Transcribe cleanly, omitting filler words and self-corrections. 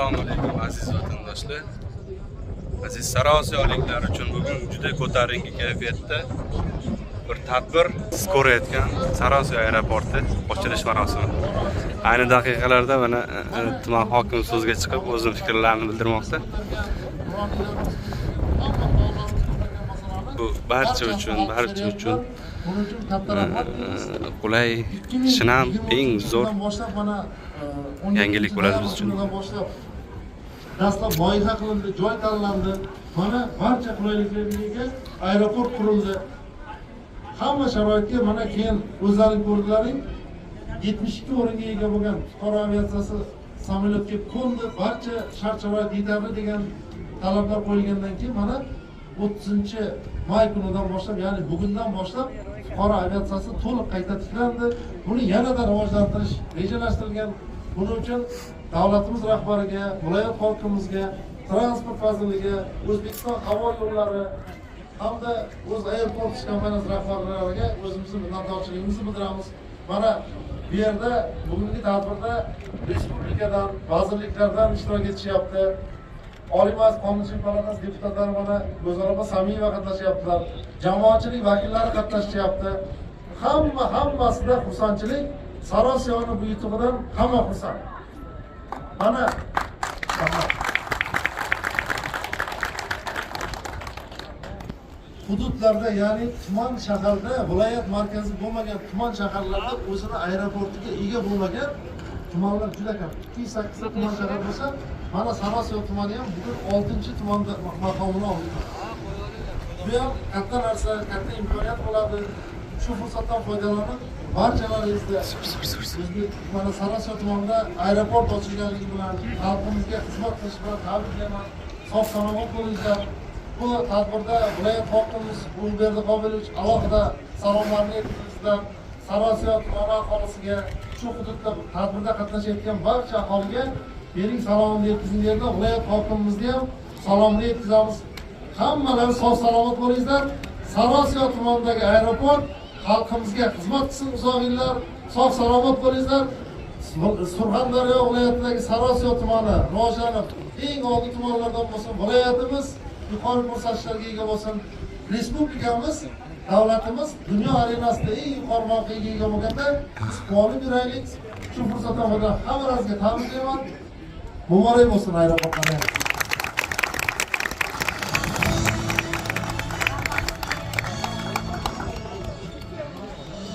Assalomu alaykum aziz vatandoshlar. Aziz Saraosiyoliklar uchun bugun juda ko'tarinki kayfiyatda bir tadbir siz ko'rayotgan Saraosiyo aeroporti ochilish marosimi. Ayni daqiqalarda mana tuman hokimi so'zga chiqib o'zining fikrlarini bildirmoqda. Bu barcha uchun qulay, shinam, eng zo'r yangilik bo'ladi biz uchun. Dastlab loyiha qilindi, joy tanlandi. Mana barcha qulayliklarga ega aeroport qurildi. Hamma sharoitga mana keyin o'zlaring ko'rdilaring 72 o'ringa ega bo'lgan fuqaro aviatsiyasi samolyotga qo'ndi. Barcha shart-sharoit yetarli degan talablar qo'yilgandan keyin mana 30-may kunidan boshlab, ya'ni bugundan boshlab fuqaro aviatsiyasi to'liq qayta tiklandi. Buni yanada rivojlantirish rejalashtirilgan. Buning uchun davlatimiz rahbariga, viloyat hokimimizga, transport vazirligiga, O'zbekiston havo yo'llari hamda o'z aeroport kompaniyasi rahbarlariga o'zimizning minnatdorchiligimizni bildiramiz. Mana bu yerda bugungi tadbirda respublikadan, vazirliklardan ishtirok etishyapti. Oliy Majlis Qonunchilik palatasi deputatlari mana Go'zalova Samiyeva qatnashyaptilar. Jamoatchilik vakillari qatnashyapti. Hammasida xursandchilik. Saraosiyoni bu yutug'idan hamma xursand. Mana hududlarda, ya'ni tuman shaharda, viloyat markazi bo'lmagan tuman shaharlarda o'zini aeroportiga ega bo'lmagan tumanlar juda ko'p. 208 ta tuman shahar bo'lsa, mana Saraosiyo tumani ham bugun 6-tumanda maqomini oldi. Bu ham katta narsa, katta imkoniyat bo'ladi. Shu fursatdan foydalanib, barchalaringizga mana Saraosiyo tumanida aeroport ochilganligi bilan xalqimizga xizmat qilish bilan tabriklayman. Sog' salomat bo'linglar. Bu tadbirda viloyat hokimimiz Berdiqobilovich alohida salomlarni yetkazdi. Saraosiyo tumani aholisiga, shu hududda tadbirda qatnashayotgan barcha aholiga bering salomni yetkazing derdi. Viloyat hokimimizga ham salomni yetkazamiz. Hammalar sog' salomat bo'linglar. Saraosiyo tumanidagi aeroport xalqimizga xizmat qilsin, uzoq yillar sog' salomat bo'linglar. Surxondaryo viloyatidagi Saraosiyo tumani rivojlanib, eng oldi tumanlardan bo'lsin, viloyatimiz yuqori ko'rsatkichlarga ega bo'lsin. Respublikamiz, davlatimiz dunyo arenasida eng yuqori mavqega ega bo'lganda biz quvonib yuraylik. Shu fursatdan foydalanib hammalaringizga tabriklayman. Muborak bo'lsin aeroportlar.